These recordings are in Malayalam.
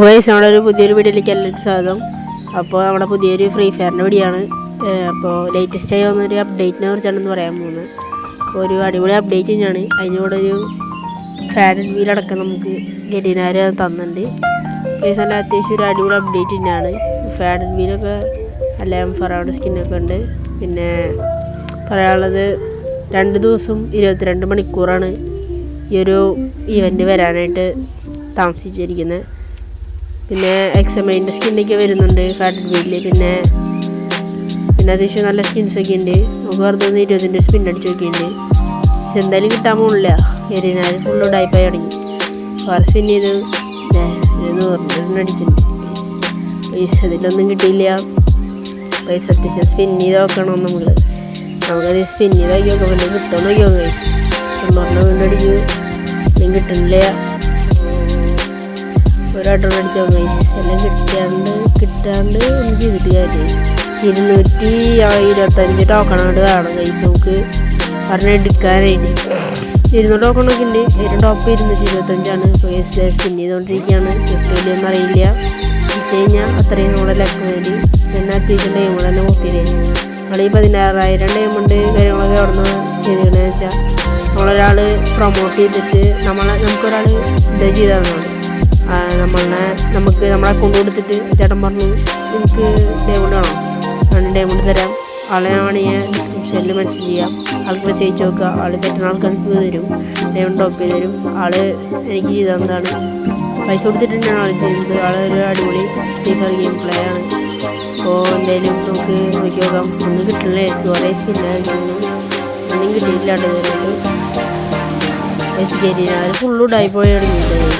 ഗൈസ് നമ്മുടെ പുതിയൊരു വീഡിയോയിലേക്ക് എല്ലാവർക്കും സ്വാഗതം. അപ്പോൾ നമ്മുടെ പുതിയൊരു ഫ്രീ ഫയറിൻ്റെ വീഡിയോ ആണ്. അപ്പോൾ ലേറ്റസ്റ്റായി വന്നൊരു അപ്ഡേറ്റിനെ കുറിച്ചാണെന്ന് പറയാൻ പോകുന്നത്. അപ്പോൾ ഒരു അടിപൊളി അപ്ഡേറ്റ് തന്നെയാണ്. അതിനോട് ഒരു ഫാൻ വീലടക്കം നമുക്ക് ഗഡിനാർ തന്നിട്ടുണ്ട്. ഗൈസ് നല്ല അത്യാവശ്യം ഒരു അടിപൊളി അപ്ഡേറ്റ് തന്നെയാണ്. ഫാൻ വീലൊക്കെ നല്ല ഫറാഡ് സ്കിന്നൊക്കെ ഉണ്ട്. പിന്നെ പറയാനുള്ളത് 2 ദിവസം 22 മണിക്കൂറാണ് ഈ ഒരു ഇവൻറ്റ് വരാനായിട്ട് താമസിച്ചിരിക്കുന്നത്. പിന്നെ എക്സമൈൻ്റെ സ്കിന്നൊക്കെ വരുന്നുണ്ട് ഫാറ്റഡ് വീലിൽ. പിന്നെ അത്യാവശ്യം നല്ല സ്കിൻസൊക്കെ ഉണ്ട്. നമുക്ക് വെറുതെ 20 സ്പിൻ അടിച്ച് നോക്കിയിട്ടുണ്ട്. പക്ഷെ എന്തായാലും കിട്ടാൻ പോകില്ല. എരിനാല് ഫുള്ള് ഡൈപ്പായി തുടങ്ങി. വേറെ സ്പിൻ ചെയ്ത് 100 അടിച്ചിട്ടുണ്ട്. പൈസ അതിലൊന്നും കിട്ടിയില്ല. പൈസ അത്യാവശ്യം സ്പിൻ ചെയ്ത് നോക്കണം. നമുക്കത് സ്പിൻ ചെയ്ത് നോക്കി നോക്കാം. വല്ല കിട്ടുമെന്ന് നോക്കി നോക്കാം. പൈസ 100 വീണ്ടും അടിച്ച് ഒന്നും കിട്ടുന്നില്ല. ഒരാട്ടം അടിച്ചോ ഗൈസ്. എല്ലാം കിട്ടാണ്ട് ഒന്നും ചെയ്തിട്ട് കാര്യം. 225 ടോക്കണായിട്ട് വേണം ഗൈസ് നമുക്ക് പറഞ്ഞെടുക്കാനായിട്ട്. 200 ടോക്കണൊക്കെ ഉണ്ട്. ഏറ്റവും ടോപ്പ് 225 ഇപ്പോൾ സ്പിൻ ചെയ്തുകൊണ്ടിരിക്കുകയാണ്. കിട്ടില്ലെന്ന് അറിയില്ല. കിട്ടി കഴിഞ്ഞാൽ അത്രയും നമ്മുടെ ലക്ക് വേണ്ടി. പിന്നെ അത്യാവശ്യം ടൈമുകൾ തന്നെ കൂട്ടിയില്ലേ. നമ്മൾ ഈ 16,000 ഡയമണ്ട് കാര്യങ്ങളൊക്കെ അവിടെ നിന്ന് ചെയ്തിട്ടുണ്ടെന്ന് വെച്ചാൽ നമ്മളൊരാൾ പ്രൊമോട്ട് ചെയ്തിട്ട് നമുക്കൊരാൾ ഇത് ചെയ്തതാണ്. നമുക്ക് നമ്മളെ അക്കൗണ്ട് കൊടുത്തിട്ട് ചേട്ടൻ പറഞ്ഞു എനിക്ക് ഡയമണ്ട് വേണം, ഞാൻ ഡയമണ്ട് തരാം, ആളെ വേണമെങ്കിൽ ഡിസ്ക്രിപ്ഷനിൽ മെൻഷൻ ചെയ്യാം. ആൾക്ക് മെസ്സേജ് നോക്കുക. ആൾ പറ്റുന്ന ആൾക്കാർക്ക് തരും, ഡയമണ്ട് ടോപ്പ് ചെയ്ത് തരും. ആൾ എനിക്ക് ചെയ്ത് തന്നതാണ്. പൈസ കൊടുത്തിട്ടാണ് ആൾ ചെയ്യുന്നത്. ആളൊരു അടിപൊളി സ്പീക്കർ ഗെയിം പ്ലേ ആണ്. അപ്പോൾ എന്തായാലും നമുക്ക് നോക്കി നോക്കാം. ഒന്നും കിട്ടില്ല. കുറേ സ്പിന്നായിരുന്നു, ഒന്നും കിട്ടിയില്ല. ഫുള്ള് ഡൈപ്പോയി തുടങ്ങിയിട്ടുണ്ട്.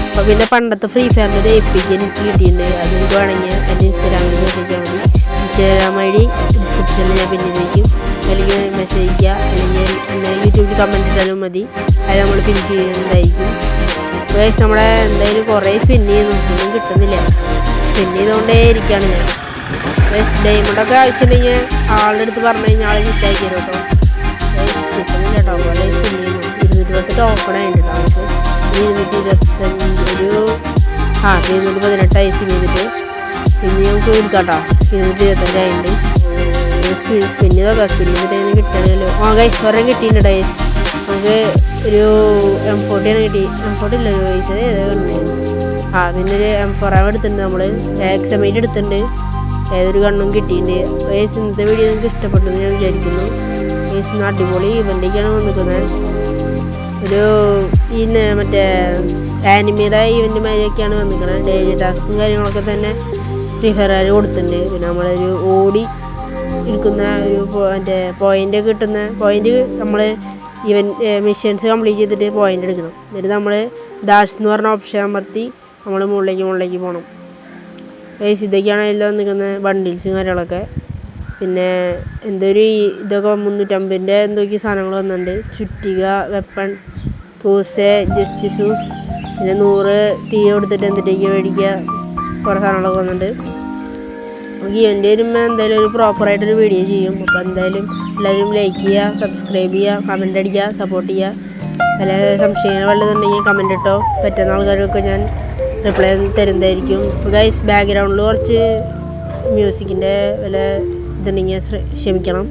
അപ്പോൾ പിന്നെ പണ്ടത്തെ ഫ്രീ ഫയറിൻ്റെ ഒരു എപ്പിക്ക് എനിക്ക് കിട്ടിയിട്ടുണ്ട്. അത് എനിക്ക് വേണമെങ്കിൽ എൻ്റെ ഇൻസ്റ്റാഗ്രാമിൽ മെസ്സേജ് മതി. ഇൻസ്റ്റാഗ്രാം ഐ ഡി ഡിസ്ക്രിപ്ഷനിൽ ഞാൻ പിന്നിലേക്ക് അല്ലെങ്കിൽ മെസ്സേജ് ചെയ്യുക. അല്ലെങ്കിൽ എന്നെ യൂട്യൂബിൽ കമൻറ്റ് ഇട്ടാലും മതി. അത് നമ്മൾ പിൻ ചെയ്യുന്നതായിരിക്കും. അപ്പോൾ നമ്മളെ എന്തായാലും കുറേ സ്പിൻ ചെയ്ത് നോക്കിയൊന്നും കിട്ടുന്നില്ല. സ്പിൻ ചെയ്തുകൊണ്ടേ ഇരിക്കുകയാണ് ഞാൻ. ഡയമണ്ടൊക്കെ ആവശ്യമുണ്ടെങ്കിൽ ആളുടെ അടുത്ത് പറഞ്ഞു കഴിഞ്ഞാൽ ആൾ കിട്ടാക്കി തരും കേട്ടോ. കിട്ടുന്നില്ല കേട്ടോ. അതുപോലെ സ്പിൻ ചെയ്യുന്നു. 220 ടോക്കണായിട്ട് കേട്ടോ. നമുക്ക് 218 സ്പിൻ ചെയ്തിട്ട് പിന്നെ നമുക്ക് എടുക്കാം കേട്ടോ. 225 ആയിട്ടുണ്ട്. സ്പിൻ ചെയ്തോക്കാം. സ്പിൻ ചെയ്തിട്ട് കിട്ടണമല്ലോ. ഗൈസ് കുറേ കിട്ടിയിട്ടുണ്ട് ഗൈസ്. നമുക്ക് ഒരു M40 ആണ് കിട്ടി. M40 ഇല്ല ഗൈസ്. പിന്നെ ഒരു M4 എടുത്തിട്ടുണ്ട്. നമ്മൾ എക്സമൈറ്റ് എടുത്തിട്ടുണ്ട്. ഏതൊരു ഗണ്ണും കിട്ടിയിട്ടുണ്ട്. ഗൈസ് ഇന്നത്തെ വീഡിയോ നിങ്ങൾക്ക് ഇഷ്ടപ്പെട്ടെന്ന് ഞാൻ വിചാരിക്കുന്നു. ഗൈസ് അടിപൊളി ഇവൻ്റേക്കാണ് വന്നിരിക്കുന്നത്. ഒരു മറ്റേ ആനിമയുടെ ഈവൻ്റുമാരൊക്കെയാണ് വന്നിരിക്കുന്നത്. ഡെയിലി ടാസ്കും കാര്യങ്ങളൊക്കെ തന്നെ ഫ്രീ ഫയർ കൊടുത്തിട്ടുണ്ട്. പിന്നെ നമ്മളൊരു ഓടി എടുക്കുന്ന ഒരു മറ്റേ പോയിൻ്റ് കിട്ടുന്ന പോയിൻ്റ് നമ്മൾ മിഷൻസ് കംപ്ലീറ്റ് ചെയ്തിട്ട് പോയിൻ്റ് എടുക്കണം. എന്നിട്ട് നമ്മൾ ഡാഷ് എന്ന് പറഞ്ഞ ഓപ്ഷൻ അമർത്തി നമ്മൾ മുകളിലേക്ക് പോകണം. ഗൈസ് ഇതൊക്കെയാണ് അതിൽ വന്നിരിക്കുന്ന ബണ്ടിൽസും കാര്യങ്ങളൊക്കെ. പിന്നെ എന്തൊരു ഇതൊക്കെ 350 എന്തൊക്കെയോ സാധനങ്ങൾ വന്നിട്ടുണ്ട്. ചുറ്റിക, വെപ്പൺ, കൂസെ, ജസ്റ്റ് ഷൂസ്, പിന്നെ 100 തീ കൊടുത്തിട്ട് എന്തിട്ടേക്ക് മേടിക്കുക, കുറേ സാധനങ്ങളൊക്കെ വന്നിട്ടുണ്ട്. നമുക്ക് എൻ്റെ വരുമ്പോൾ എന്തായാലും ഒരു പ്രോപ്പറായിട്ടൊരു വീഡിയോ ചെയ്യും. അപ്പോൾ എന്തായാലും എല്ലാവരും ലൈക്ക് ചെയ്യുക, സബ്സ്ക്രൈബ് ചെയ്യുക, കമൻ്റ് അടിക്കുക, സപ്പോർട്ട് ചെയ്യുക. വല്ല സംശയങ്ങൾ വല്ലതുണ്ടെങ്കിൽ കമൻ്റ് ഇട്ടോ. പറ്റുന്ന ആൾക്കാരൊക്കെ ഞാൻ റിപ്ലൈ തരുന്നതായിരിക്കും. അപ്പോൾ ഗൈസ് ബാക്ക്ഗ്രൗണ്ടിൽ കുറച്ച് മ്യൂസിക്കിൻ്റെ വല്ല ഇതുണ്ടെങ്കിൽ ക്ഷമിക്കണം.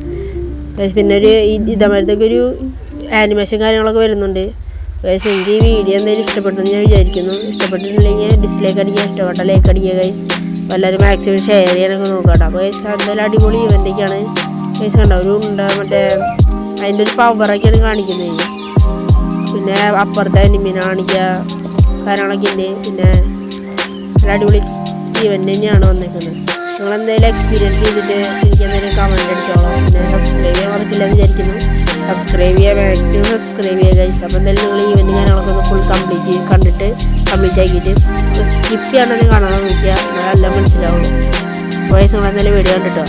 പിന്നെ ഒരു ഇതേമാരത്തൊക്കെ ഒരു ആനിമേഷൻ കാര്യങ്ങളൊക്കെ വരുന്നുണ്ട്. ഗൈസ് എനിക്ക് ഈ വീഡിയോ എന്തായാലും ഇഷ്ടപ്പെട്ടെന്ന് ഞാൻ വിചാരിക്കുന്നു. ഇഷ്ടപ്പെട്ടിട്ടുണ്ടെങ്കിൽ ഡിസ്ലൈക്ക് അടിക്കുക, ഇഷ്ടപ്പെട്ട ലൈക്ക് അടിക്കുക ഗൈസ്. എല്ലാവരും മാക്സിമം ഷെയർ ചെയ്യാനൊക്കെ നോക്കാം. അപ്പോൾ ഗൈസ് എന്തായാലും അടിപൊളി ഇവൻ്റൊക്കെയാണ്. ഗൈസ് കണ്ടോ ഒരു മറ്റേ അതിൻ്റെ ഒരു പവറൊക്കെയാണ് കാണിക്കുന്നത്. പിന്നെ അപ്പുറത്തെ എനിമീനെ കാണിക്കുക കാര്യങ്ങളൊക്കെ ഉണ്ട്. പിന്നെ അടിപൊളി ഇവൻ്റ് തന്നെയാണ് വന്നിരിക്കുന്നത്. നിങ്ങളെന്തായാലും എക്സ്പീരിയൻസ് ചെയ്തിട്ട് എനിക്ക് എന്തെങ്കിലും കമൻറ്റ് അടിച്ചോളാം. പിന്നെ സബ്സ്ക്രൈബ് ചെയ്യാൻ മറക്കില്ലെന്ന് വിചാരിക്കുന്നു. സബ്സ്ക്രൈബ് ചെയ്യുക, മാക്സിമം സബ്സ്ക്രൈബ് ചെയ്യുക ഗൈസ്. അപ്പോൾ എന്തായാലും നിങ്ങൾ ഈവൻറ്റ് കാര്യങ്ങളൊക്കെ ഒന്ന് ഫുൾ കംപ്ലീറ്റ് ആക്കിയിട്ട് സ്കിപ്പ് ചെയ്യാണ്ടെങ്കിൽ കാണാൻ നോക്കുക. എന്നാലെല്ലാം മനസ്സിലാവുള്ളൂ. ഗൈസ് നിങ്ങളെന്തായാലും വീഡിയോ കണ്ടിട്ടോ.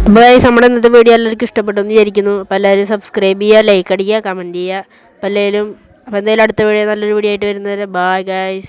അപ്പോൾ ഗൈസ് നമ്മുടെ ഇന്നത്തെ വീഡിയോ എല്ലാവർക്കും ഇഷ്ടപ്പെട്ടു എന്ന് വിചാരിക്കുന്നു. അപ്പോൾ എല്ലാവരും സബ്സ്ക്രൈബ് ചെയ്യുക, ലൈക്ക് അടിക്കുക, കമൻറ്റ് ചെയ്യുക. അപ്പോൾ എന്തായാലും അടുത്ത വീഡിയോ നല്ലൊരു വീഡിയോ ആയിട്ട് വരുന്നവരെ ബൈ ഗൈസ്.